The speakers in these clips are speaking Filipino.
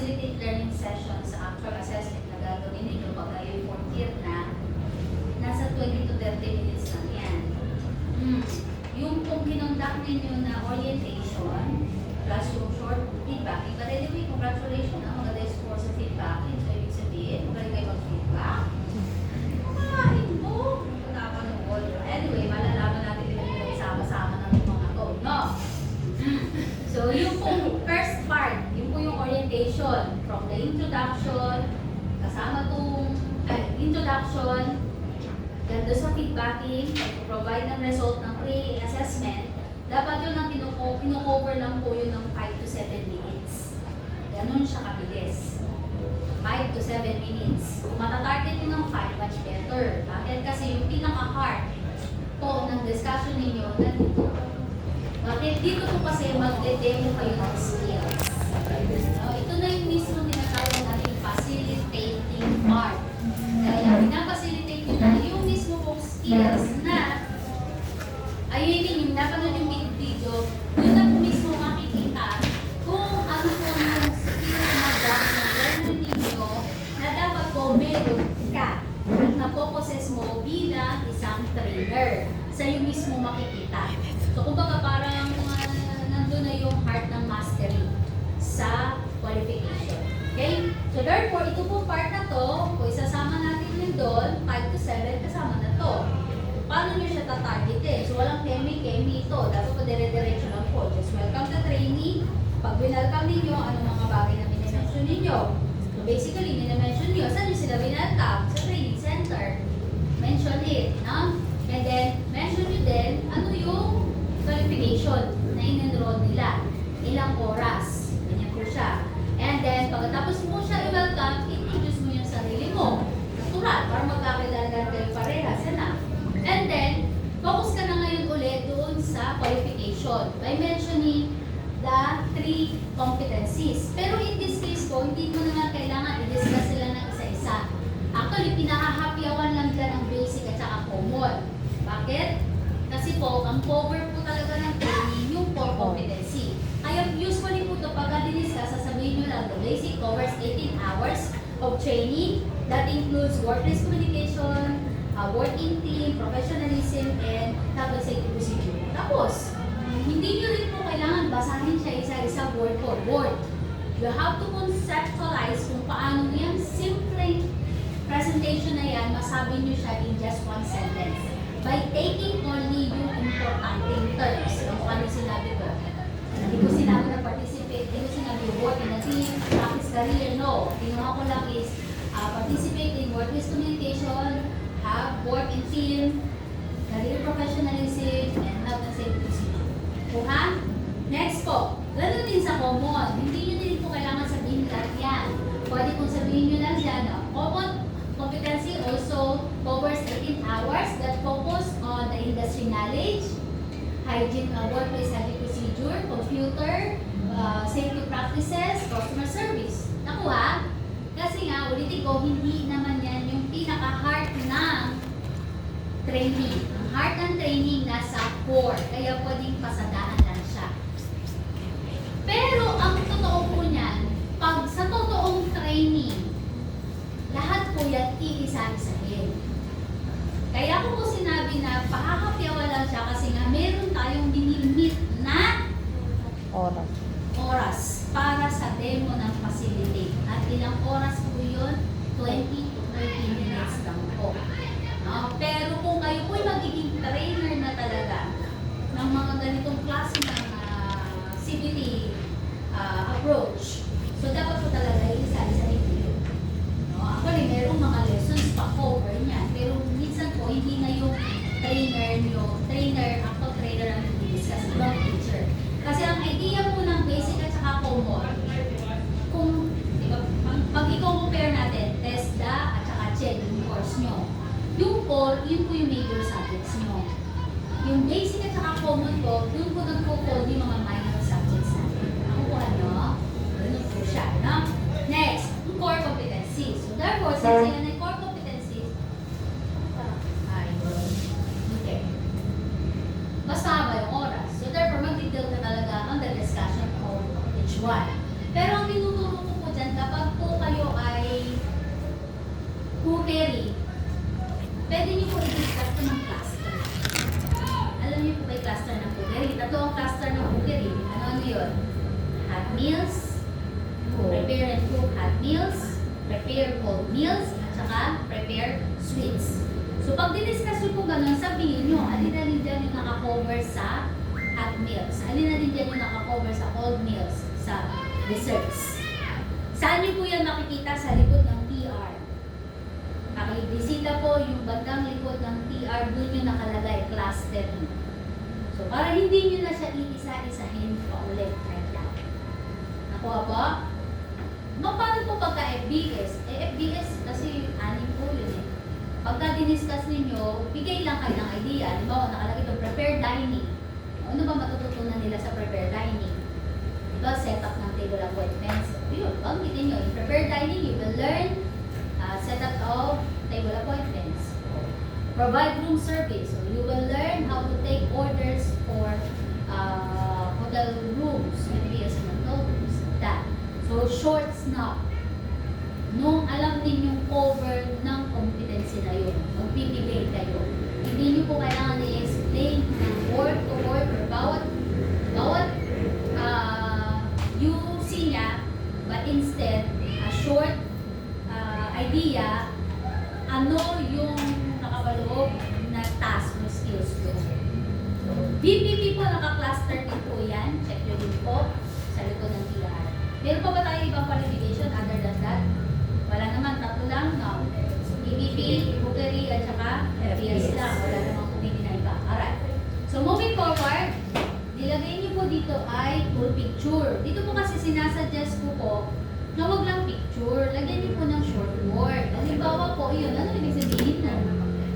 facilitate learning sessions sa actual assessment na gagawin ninyo pag kayo 4th year na, nasa 20 to 30 minutes lang yan. Yung kung kinonduct ninyo na orientation, plus yung short feedback, by the way, congratulations, maganda yung score sa feedback. So, ibig sabihin, magaling kayo mag-feedback. Mo! Anyway, malalaman natin yung sama-sama ng mga to, no? So, yung pong first part, yung po yung orientation, from the introduction, kasama tong introduction, ganda sa feedbacking, provide ng result ng pre-assessment, dapat yun ang kino-cover lang po yun ng 5 to 7 minutes. Ganun siya kabilis. 5 to 7 minutes. Kung matatarget nyo ng 5, much better. Bakit? Kasi yung pinaka-heart po ng discussion ninyo, nandito. Bakit? Dito po kasi magde-demo kayo ng skills. Ito na yung mismo tinatawag natin facilitating part. Kaya pinapacilitate nyo na yung mismo pong skills na ayun yung napanood yung video, yun na po mismo makikita kung ano po yung skills na dapat ninyo na dapat po meron ka at napoposes mo bilang isang trainer. Sa iyo mismo makikita. So, kumbaga parang nandun na yung heart ng mastery sa qualification. Okay? So, therefore, ito po part na to, kung isasama natin yun doon, 5 to 7, kasama na to. Paano nyo siya tatargetin? So, walang kemi-kemi ito. Dapat po dire-diretso lang po. Just welcome the trainee. Pag winelcome ninyo, ano mga bagay na minimension ninyo? So, basically, minimension nyo, saan nyo sila winelcome? Sa training center. Mention it. No? And then, mention nyo din, ano yung qualification na in-enroll nila. Ilang oras. Ganyan po siya. And then, pagkatapos mo siya i-welcome, introduce mo yung sarili mo. Natural, para magkakilala kayo parehas. Yan na. And then, focus ka na ngayon ulit doon sa qualification by mentioning the 3 competencies. Pero in this case po, hindi mo na kailangan i-discuss sila ng isa-isa. Actually, pinakahapyawan lang dyan ang basic at saka common. Bakit? Kasi po, ang cover po talaga ng training yung core competency. Kaya usually po ito, pagka diniscuss, sasabihin nyo lang, the basic covers 18 hours of training. That includes workplace communication, working team, professionalism, and public safety procedure. Tapos, hindi nyo rin po kailangan basahin siya isa-isa word for word. You have to conceptualize kung paano yan, simple presentation na yan, masabi nyo siya in just one sentence. By taking only yung importante terms. Yung ano sinabi ko. Hindi ko sinabi na participate, hindi ko sinabi work in a team, practice career, no. Kinuha ko lang is participate in workplace communication, have work in team, career professionalism, and health and safety procedure. Kuha? Next po, ganoon din sa common. Hindi nyo din po kailangan sabihin lahat yan. Pwede kong sabihin nyo lang yan. Common competency also covers 18 hours that focus on the industry knowledge, hygiene, workplace hygiene procedure, computer, safety practices, customer service. Nakuha? Kasi nga, ulitin ko, hindi naman yan yung pinaka-heart ng training. Ang heart ng training nasa core, kaya pwedeng pasadaan lang siya. Pero ang totoo po niyan, pag sa totoong training, lahat po yan iisa-isahin. Kaya ko po sinabi na pakakapyawa lang siya kasi nga meron tayong dinimit na oras para sa demo ng facility. At ilang oras po yun? 20 to 30 minutes lang po. Pero kung kayo po magiging trainer na talaga ng mga ganitong klase ng CBT approach, so dapat po talaga isa-isahin po yun. Actually, merong mga lessons pa cover niyan, pero minsan po hindi na yung actual trainer ang i-discuss, ibang teacher. Kasi ang idea po ng basic at saka common, kung pag i-compare natin, TESDA at saka CHED, yung course nyo, yung core, yun po yung major subjects nyo. Yung basic at saka common po, yun po nagpo-code yung mga minor subjects natin. Nakukuha nyo? tatlo ang cluster ng cookery. Ano yun? Hot meals, prepare and cook hot meals, prepare cold meals, at saka prepare sweets. So pag diniscuss nyo po ganun, sabihin nyo, alin-alin dyan yung nakakover sa hot meals, alin-alin dyan yung nakakover sa cold meals, sa desserts. Saan nyo po yan makikita? Sa likod ng TR. Pakibisita po yung bandang likod ng TR, doon yung nakalagay, cluster nyo. So para hindi nyo na siya iisa-isahin pa ulit. Right now. Nakuha po? Paano po pagka FBS? FBS kasi anim po yun eh. Pagka diniscuss ninyo, bigay lang kayo ng idea. Halimbawa, nakalagay ito, prepared dining. Ano ba matututunan nila sa prepared dining? Diba, setup ng table appointments. Yun, banggitin nyo. In prepared dining, you will learn setup of table appointments. Provide room service. So you will learn how to take orders for hotel rooms, maybe as hotel rooms, that. So short snap. Nung alam ninyong cover ng competency na yun, magbibigay kayo. Hindi nyo po kailangan i-explain ng word to word or bawat UC niya, but instead, a short idea, ano yung nakabaloob na task or skills ko. BPP po, naka-cluster din po yan. Check nyo din po sa likod ng TR. Meron pa ba tayo ibang qualification other than that? Wala naman, tatlo lang, no? BPP, cookery, at saka FBS lang. Wala namang kumili na iba. Alright. So moving forward, nilagay niyo po dito ay full picture. Dito po kasi sinasuggest ko po na wag lang picture. Lagyan niyo po ng short word. Halimbawa po, yun, ano ibig sabihin na?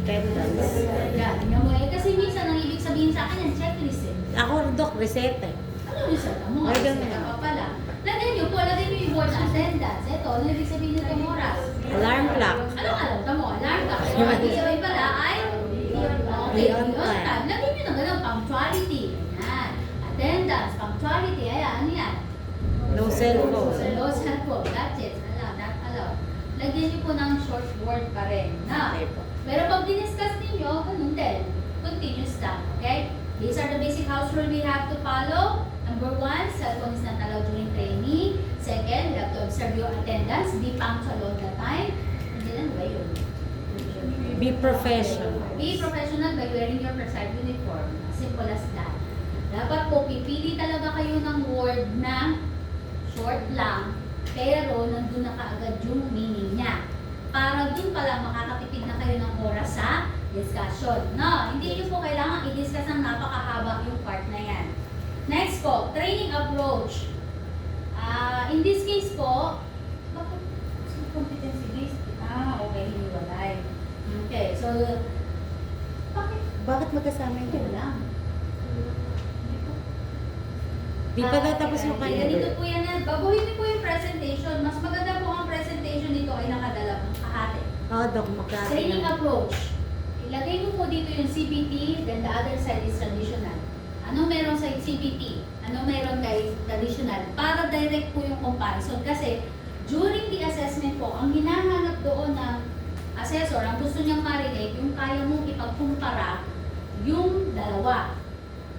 Attendance. Yan, yun mo eh. Kasi minsan ang ibig sabihin sa akin yan, checklist eh. Ako, Dok, resete. Ano reseta mo? Ay, ganun. Reseta pa pala. Lagyan niyo po, lagyan niyo yung word na attendance. Ito, ano ibig sabihin nito oras? Alarm clock. Anong alam ka mo? Alarm clock. So, ang ibig sabihin pala ay Be on time. Lagyan niyo ng ganun, punctuality. Yan. Attendance, punctuality. Ayan, ano yan? No cellphone. No cellphone. That's it. Alam. Lagyan niyo po ng short word pa rin. Na. Okay po. Pero pag diniscuss ninyo, ganun din. Continuous lang. Okay? These are the basic house rules we have to follow. Number 1, cellphone is not allowed during training. Second, you have to observe your attendance. Be punctual all the time. And then, ano ba yun? Be professional. Be professional by wearing your preside uniform. Simple as that. Dapat po, pipili talaga kayo ng word na short lang, pero nandun na kaagad yung meaning niya. Para dun pala makakatipid na kayo ng oras sa discussion. No, hindi nyo po kailangan i-discuss ng napakahaba yung part na yan. Next po, training approach. In this case po, bakit competency based? Okay, hiniwalay. Okay, so, Bakit magkasama Ito yun? lang. Di pa tatapos yung kanya. Ganito po yan. Baguhin niyo po yung presentation. Mas maganda po ang presentation nito ay nakadala ng kahati. Oo, Dok, magkasama. Training approach. Ilagay mo po dito yung CPT, then the other side is traditional. Ano meron sa CPT? Ano meron kay traditional? Para direct po yung comparison. Kasi during the assessment po, ang hinahanap doon ng assessor, ang gusto niyang ma-relate, yung kaya mong ipagkumpara yung dalawa.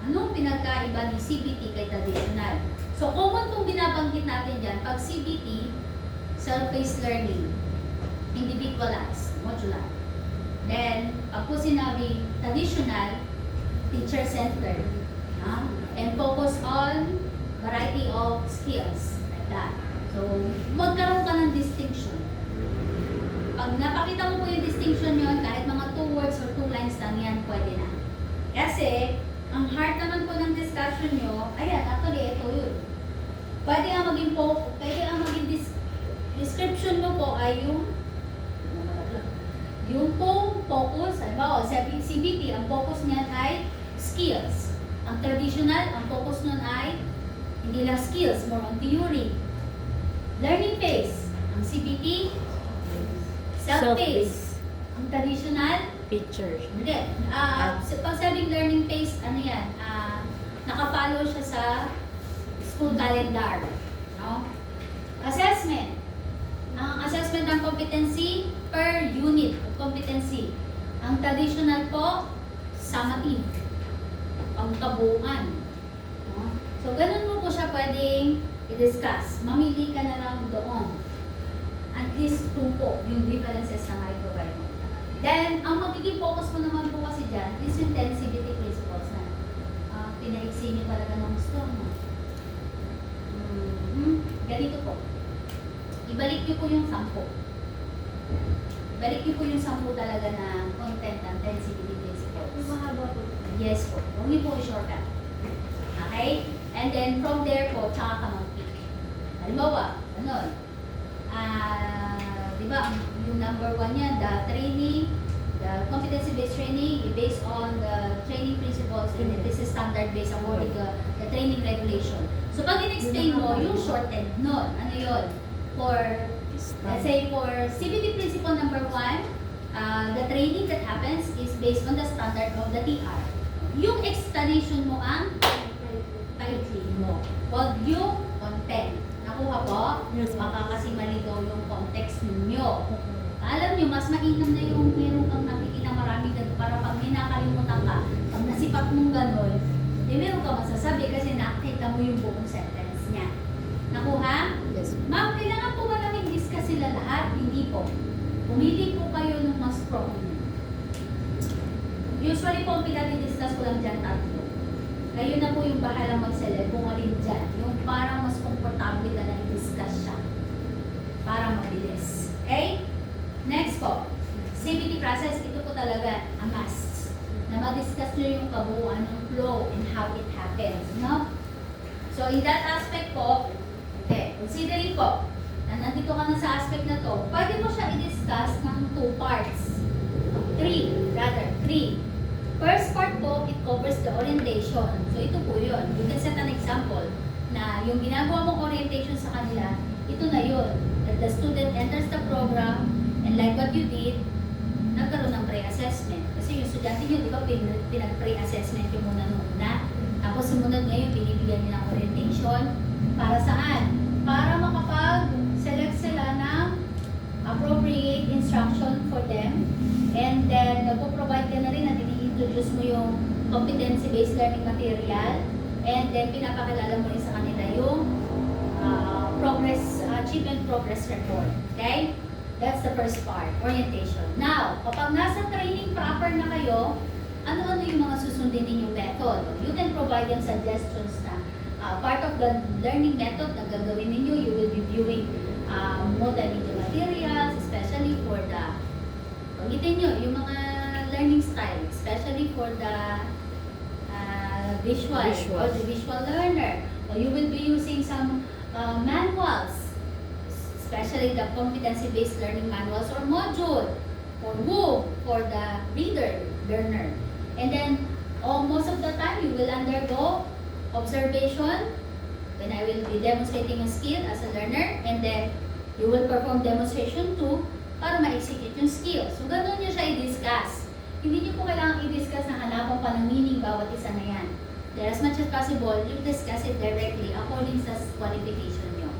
Anong pinagkaiba ni CBT kay traditional? So, common pong binabanggit natin dyan, pag CBT, self-paced learning, individualized, modular. Then, pag po sinabi traditional, teacher-centered, and focus on variety of skills, like that. So, magkaroon ka ng distinction. Pag napakita mo po yung distinction yun, kahit mga 2 words or 2 lines lang yan, pwede na. Kasi, ang heart naman po ng discussion nyo, ayan, actually, ito yun. Pwede nga maging description mo po ay yung pong focus, halimbawa, sa CBT, ang focus niyan ay skills. Ang traditional, ang focus nun ay hindi lang skills, more on theory. Learning phase, ang CBT, self-paced. Ang traditional, Picture. hindi. Pag sabing learning phase, ano yan, nakafollow siya sa school calendar. No? Assessment. Ang assessment ng competency per unit of competency. Ang traditional po, summative. Pangkabuuan. No? So, ganun mo po siya pwedeng i-discuss. Mamili ka na lang doon. At least 2 po yung differences na may provide mo. Then, ang magiging focus mo naman po kasi dyan is yung intensivity principles na pinaiksi niyo talaga ng gusto mo. Ganito po. Ibalik niyo po yung 10. Ibalik niyo po yung 10 talaga na content ng intensivity principles. Mahaba po. Yes po. Huwag niyo po i-shortcut. Okay? And then, from there po, tsaka ka mag-pick. Halimbawa, ano, di ba, yung number 1 yan, the training, the competency-based training, based on the training principles, and it is standard-based according to the training regulation. So, pag in-explain mo, yung shortened nun, ano yun? For, let's say, for CBT principle number 1, the training that happens is based on the standard of the TR. Yung explanation mo ang paikli mo. Huwag yung content. Nakuha po? Yes, ma'am. Baka kasi mali daw yung context ninyo. Alam nyo, mas mainam na yung meron kang nakikita marami ganito para pag may nakalimutan ka, pag nasipat mong gano'n, eh meron ka masasabi kasi nakita mo yung buong sentence niya. Nakuha? Yes. Ma'am, kailangan po ba namin discuss sila lahat? Hindi po. Pumili po kayo ng mas strong. Usually po, pinag-discuss ko lang dyan 3. Kayo na po yung bahala mag-select kung alin dyan. Yung parang mas komportable ka na i-discuss siya. Para mabilis. Okay? Next po. CBT process, ito po talaga ang must. Na ma-discuss nyo yung kabuuan ng flow and how it happens. No? So, in that aspect po, okay, considering po, na nandito ka na sa aspect na to, pwede mo siya i-discuss ng 2 parts. 3. First part po, it covers the orientation. So, ito po yun. You can set an example na yung ginagawa mong orientation sa kanila, ito na yun. That the student enters the program and like what you did, nagkaroon ng pre-assessment. Kasi yung estudyante nyo, di ba, pinag-pre-assessment yung muna nung una. Tapos sumunod ngayon, binibigyan nyo ng orientation. Para saan? Para makapag-select sila ng appropriate instruction for them. And then, nagpo-provide ka na rin na introduce mo yung competency-based learning material. And then, pinapakilala mo rin sa kanila yung achievement progress report. Okay? That's the first part, orientation. Now, kapag nasa training proper na kayo, ano-ano yung mga susundin ninyong method? You can provide them suggestions na part of the learning method na gagawin ninyo, you will be viewing multimedia materials, especially for the, pagitin nyo, yung mga learning style, especially for the visual or the visual learner. Or you will be using some manuals, especially the competency-based learning manuals or module or WOO for the reader, learner. And then, most of the time, you will undergo observation when I will be demonstrating a skill as a learner, and then you will perform demonstration too para ma-execute yung skill. So, ganun nyo siya i-discuss. Hindi nyo po kailangan i-discuss na hanapan pa ng meaning bawat isa na yan. Then, as much as possible, you discuss it directly according sa qualification nyo.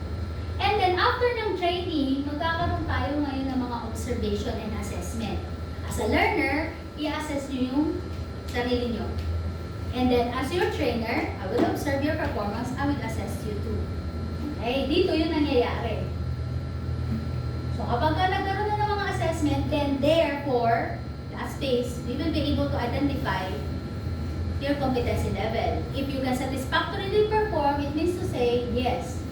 And then, after ng training, magkakaroon tayo ngayon ng mga observation and assessment. As a learner, i-assess nyo yung sarili nyo. And then, as your trainer, I will observe your performance, I will assess you too. Okay? Dito yung nangyayari. So, kapag nagkaroon na ng mga assessment, then therefore, last phase, we will be able to identify your competency level. If you can satisfactorily perform, it means to say, yes,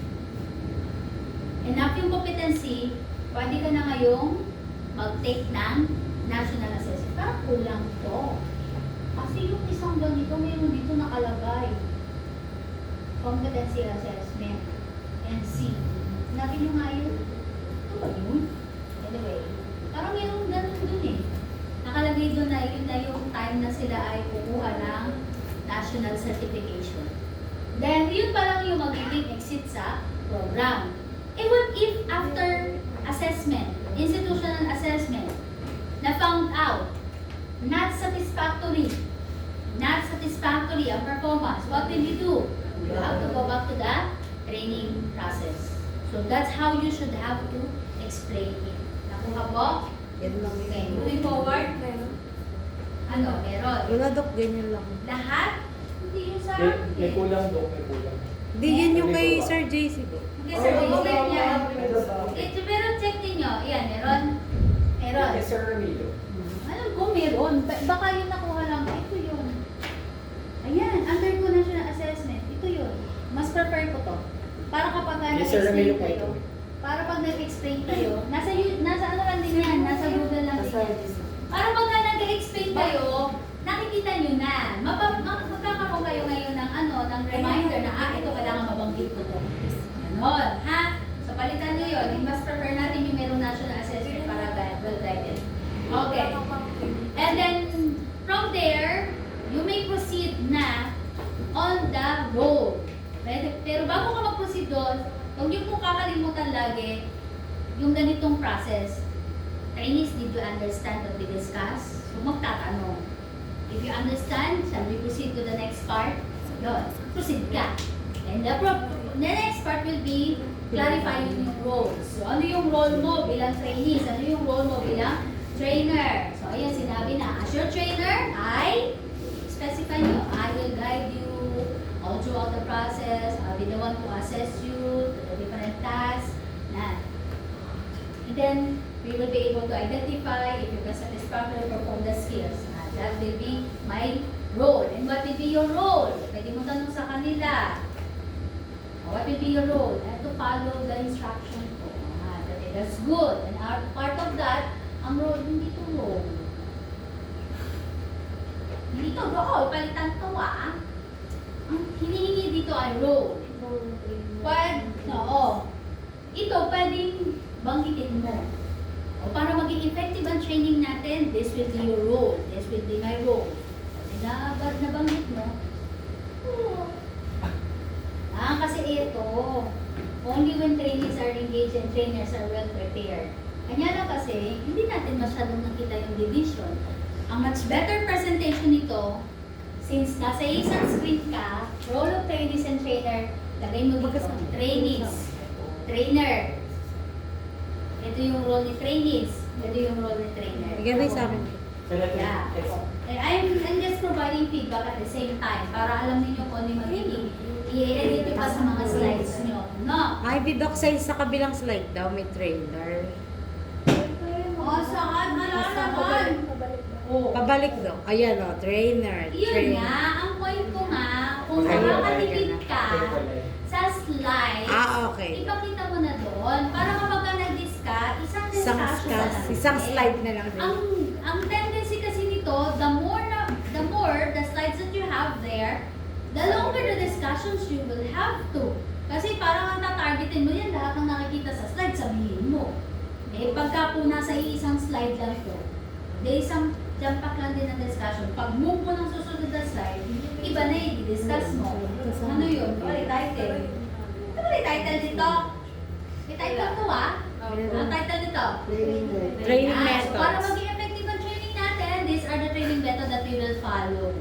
enough yung competency, pwede ka na ngayong mag-take ng national assessment. Parang kulang to. Kasi yung isang ganito, mayroon dito nakalagay. Competency assessment. NC. Nabi nyo nga yun. Ito ba yun? Anyway, parang mayroon ganun dun eh. Nakalagay doon na yun na yung time na sila ay kukuha ng national certification. Then, yun pa lang yung magiging exit sa program. Eh, what if after assessment, institutional assessment, na found out, not satisfactory ang performance, what will you do? You have to go back to the training process. So, that's how you should have to explain it. Nakuha po? Yan lang yun. Okay, moving forward. Ano, meron. Wala, Dok, ganyan lang. Lahat, hindi yung sa May kulang, Dok. May kulang. Hindi, yun yung kay Sir JC. Kasi bumibig niya. Pero check ninyo. Yan, meron. Meron. Yes, Sir Ramiro. Alam ko meron. Baka yung nakuha lang. Ito yun. Ayan, under ko national assessment. Ito yun. Mas prefer ko to. Para kapag Yes, Sir nag-explain Ramiro po ito. kayo, para pag nag-explain kayo, nasa ano lang din yan, nasa Google lang din yan. Para pag nag-explain kayo, nakikita nyo na. Magkakaroon kayo ngayon ng ng reminder na, ito kailangan mabanggit ko to. Ganon, ha? So, palitan nyo yun. Mas prefer natin yung merong national assessment para well-guided. Okay. And then, from there, you may proceed na on the road. Pero bago ka mag-proceed doon, huwag niyo pong kakalimutan lagi yung ganitong process. Trainees, did you understand what we discussed? So, magtatanong. If you understand, shall we proceed to the next part? Yun, proceed ka. And the next part will be clarifying yung roles. So, ano yung role mo bilang trainees? Ano yung role mo bilang trainer? So, ayan, sinabi na, as your trainer, specify nyo, I will guide you all throughout the process. I'll be the one to assess you to the different tasks. And then, we will be able to identify if you can satisfactorily perform the skills. That will be my role. And what will be your role? Pwede mo tanong sa kanila. What will be your role? I have to follow the instruction ko. That's good. And part of that, ang role, hindi to role. Hindi to role. Palitan to Ang hinihingi dito ay role. Ito pwedeng banggitin mo. O para maging effective ang training natin, this will be your role. This will be my role. Nabanggit mo. Kasi ito, only when trainees are engaged and trainers are well prepared. Kanya lang kasi, hindi natin masyadong nakita yung division. Ang much better presentation nito, since nasa isang screen ka, role of trainees and trainer, lagay mo dito, trainees, trainer. Ito yung role ni trainees. Ito yung role ni trainer. Gano'y sa amin. Yeah. I'm just providing feedback at the same time para alam niyo kung ano yung magiging i-edit pa sa mga slides nyo. No? Ay, Doc, sa kabilang slide daw, may trainer. Saan? Malalaman. Pabalik, Doc. Ayan, trainer. Yun nga, ang point ko nga, kung nakakatipid ka sa slide, Okay. ipakita mo na doon para kapag ka nag-discuss, Isang slide na lang din. Ang tendency kasi nito, the more the slides that you have there, the longer the discussions you will have to. Kasi parang ang tatargetin mo yan, lahat ng nakikita sa slide, sabihin mo. Pagka po nasa isang slide lang to, isang jumpak lang din ang discussion. Pag move mo ng susunod na slide, iba na yung i-discuss mo. Ano yun? May title. Ano may title dito? May title to Ang title nito? Training Para methods. maging effective ang training natin, these are the training methods that we will follow.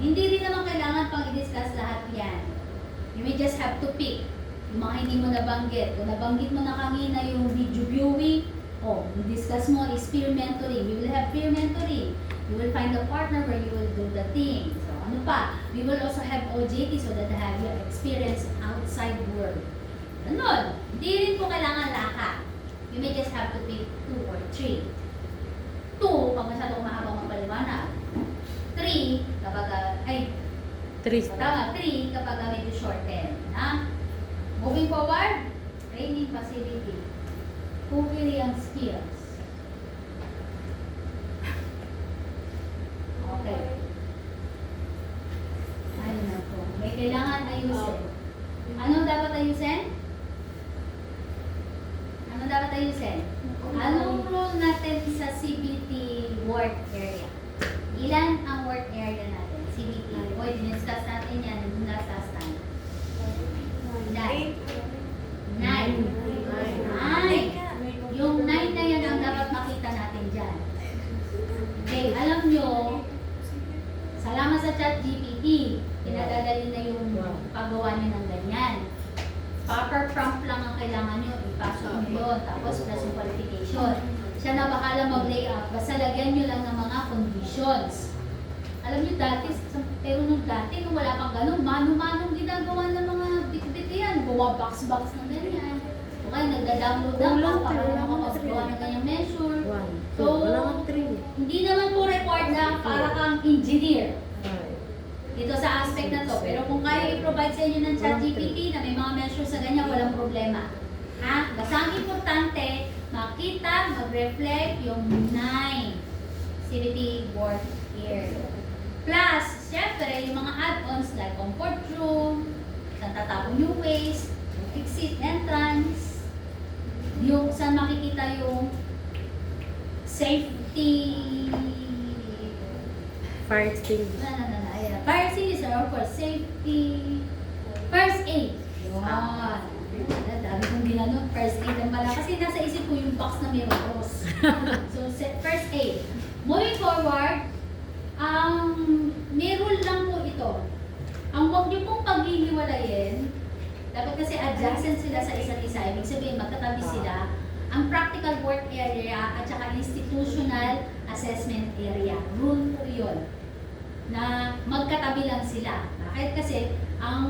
Hindi rin naman kailangan pang i-discuss lahat yan. You may just have to pick yung mga hindi mo nabanggit. Kung nabanggit mo na kanina yung video viewing, i-discuss mo is peer mentoring. We will have peer mentoring. You will find a partner where you will do the thing. So, ano pa? We will also have OJT so that they have your experience outside work. Ganon. Hindi rin po kailangan lahat. You may just have to pick 2 or 3. 2, pag masyadong mahabang mapaliwanag. 3, kapag, 3 kapag medyo shorten. Moving forward, training facility. Cookery and skills. Okay. Ano na po? May kailangan ayusin. Anong dapat ayusin? Anong role natin sa CBT work area? Ilan ang work area natin? CBT. Diniscuss natin yan nung last time. Ilan? 9. Yung 9 na yan ang dapat makita natin dyan. Okay, alam nyo, salamat sa ChatGPT, pinadadali na yung paggawa nyo ng ganyan. Proper prompt lang ang kailangan nyo, ipasok nyo yun, tapos plus yung qualification. Siya na bahala mag-layout, basta lagyan nyo lang ng mga conditions. Alam nyo dati, pero nung dati, nung wala pang ganun, bumabox-box ng ganyan. O kaya nagda-download lang Wala, para wala makapagawa ng ganyang measure. 1, 2, So, wala kang 3. hindi naman po required na para kang engineer 5. dito sa aspect na to. Pero kung kaya i-provide sa inyo ng ChatGPT na may mga measures sa ganyan, walang problema. Ha? Basta ang importante, makita, mag-reflect yung 9 CBT work area. Plus, syempre, yung mga add-ons like comfort room, saan tatapon yung waste, yung exit entrance, yung saan makikita yung safety Fire extinguisher. Ayan. Fire extinguisher, of course, safety, first aid. Yun. Dami kong ginano, first aid lang pala. Kasi nasa isip ko yung box na may rose. So, first aid. Moving forward, may rule lang po ito. Ang huwag niyo pong paghihiwalayin, dapat kasi adjacent sila sa isa't isa. Ibig sabihin, magkatabi sila. Ang practical work area at saka institutional assessment area. Rule po yun na magkatabi lang sila. Bakit? Kasi ang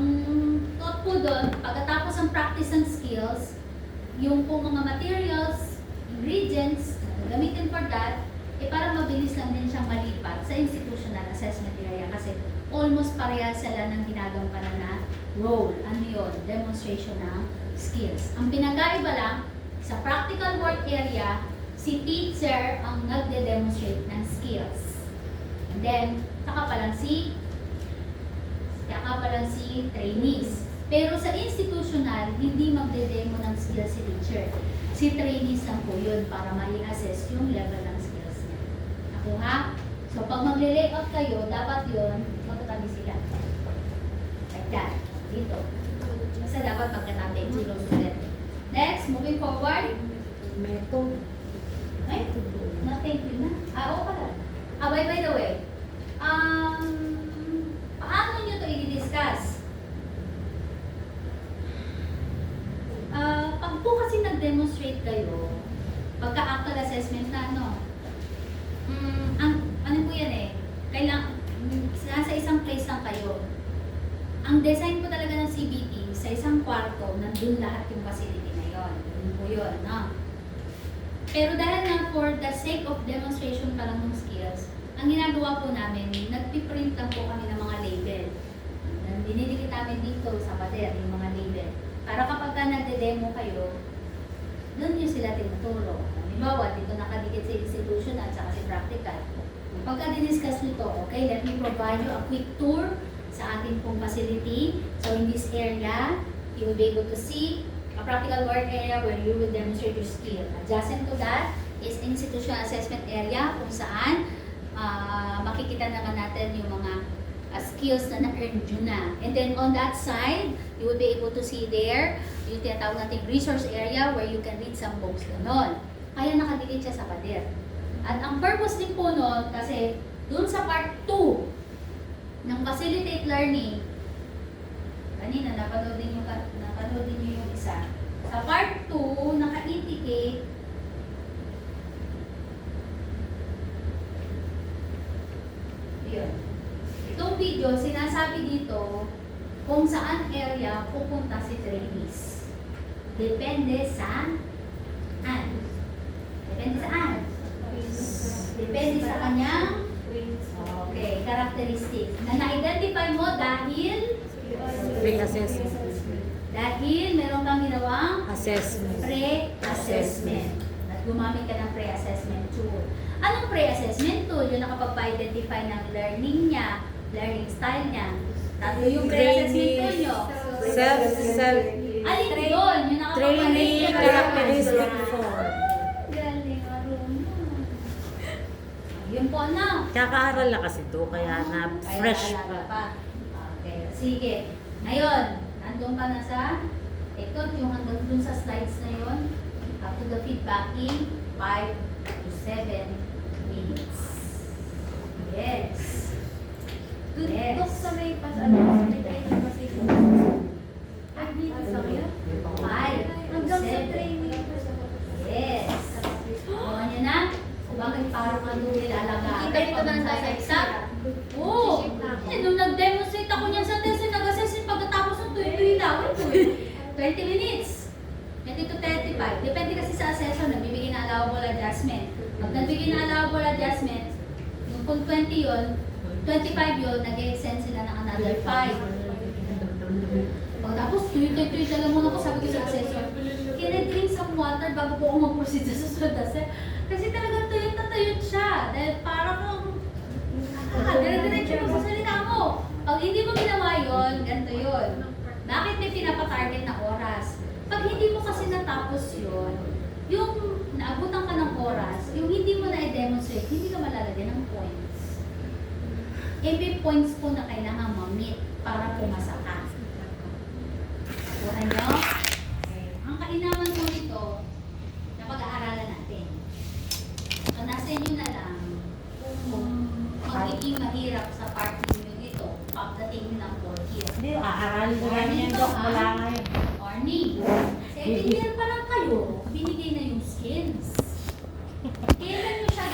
thought po doon, pagkatapos ang practice and skills, yung po mga materials, ingredients na gagamitin for that, para mabilis lang din siyang malipat sa institutional assessment area kasi almost parehas sila ng ginagampanan na role. Ano yun? Demonstration ng skills. Ang pinagkaiba lang, sa practical work area, si teacher ang nagde-demonstrate ng skills. And then, saka pa lang si trainees. Pero sa institutional, hindi magde-demo ng skills si teacher. Si trainees lang po yun para ma-assess yung level ng skills niya. Nakuha? So, pag magle-layout kayo, dapat yun, magkatabi sila. Like that. Dito. Basta dapat magkatabi. Next, moving forward. Method. Ay, na-thank you na. Oo pala. By the way, paano nyo ito i-discuss? Pag po kasi nag-demonstrate kayo, pagka-actual assessment na ano po yan nasa isang place lang kayo. Ang design po talaga ng CBT, sa isang kwarto, nandun lahat yung facility na yun. Yun po yun, no? Pero dahil nga for the sake of demonstration pa lang ng skills, ang ginagawa po namin, nagpiprint lang po kami ng mga label. Dinidikit namin dito sa pader, yung mga label. Para kapag ka nagde-demo kayo, doon nyo sila tinuturo. Halimbawa, dito nakadikit sa institution at saka si practical. Pagka diniscuss nyo to, okay, let me provide you a quick tour sa ating pong facility. So in this area, you will be able to see a practical work area where you will demonstrate your skill. Adjacent to that is institutional assessment area kung saan makikita naman natin yung mga skills na na-earn nyo na. And then on that side, you will be able to see there yung tinatawag natin resource area where you can read some books. Ganon. Kaya nakadikit siya sa pader. At ang purpose din po nun, kasi dun sa part 2 ng facilitate learning, kanina napanood din nyo yung isa. Sa part 2, naka-indicate yun. Itong video, sinasabi dito kung saan area pupunta si trainees. Depende sa Depende sa kanyang characteristics na na-identify mo dahil Pre-assessment. meron kang ginawang Assessment. pre-assessment. At gumamit ka ng pre-assessment tool. Anong pre-assessment tool? Yung nakapag-identify ng learning niya, learning style niya. Tatlo yung pre-assessment tool nyo. Self. Alin yun? Yung Training characteristic form. Galing, marunong. Yun po na. Kakaaral na kasi to, kaya na fresh Kaya pa. Okay, sige. Ngayon, nandun ka na sa ikot, yung hanggang dun sa slides na yun. Up to the feedbacking, 5 to 7 minutes. Yes. Yes. Dok sa may may training kasi po. Ay, dito sa kaya? 5 to Hanggang sa 7. training po sa Yes. Kuha niya na. Bakit parang ano nilalagaan? Kita ito na sa exam? Oo. Nung nag-demonstrate ako niyan sa test, nag-assess pagkatapos ng 20 lang ito eh. adjustment. Pag nagbigay ng allowable adjustment, yung kung 20 yun, 25 yun, nag-extend sila ng another 5. Tapos tuyo-tuyo lang muna ko, sabi ko sa assessor, can I drink some water bago po ako mag-proceed sa susunod na set? Kasi talagang tuyot na tuyot siya. Dahil parang, dire-diretso mo sa salita mo. Pag hindi mo ginawa yun, ganito yun. Bakit may pinapatarget na oras? Pag hindi mo kasi natapos yun, yung naabutan ka ng oras, yung hindi mo na-demonstrate, hindi ka malalagyan ng points. May points po na kailangan ma-meet para pumasa ka. Bukan nyo? Ang kainaman mo nito, na pag-aaralan natin. So, nasa inyo na lang kung magiging mahirap sa part ninyo ito pagdating ng 4th year. Hindi, aaralin ko lang yan, Dok. Wala ngayon. Morning. Second year pa lang kayo, binigay na yung skills. Kailan nyo siya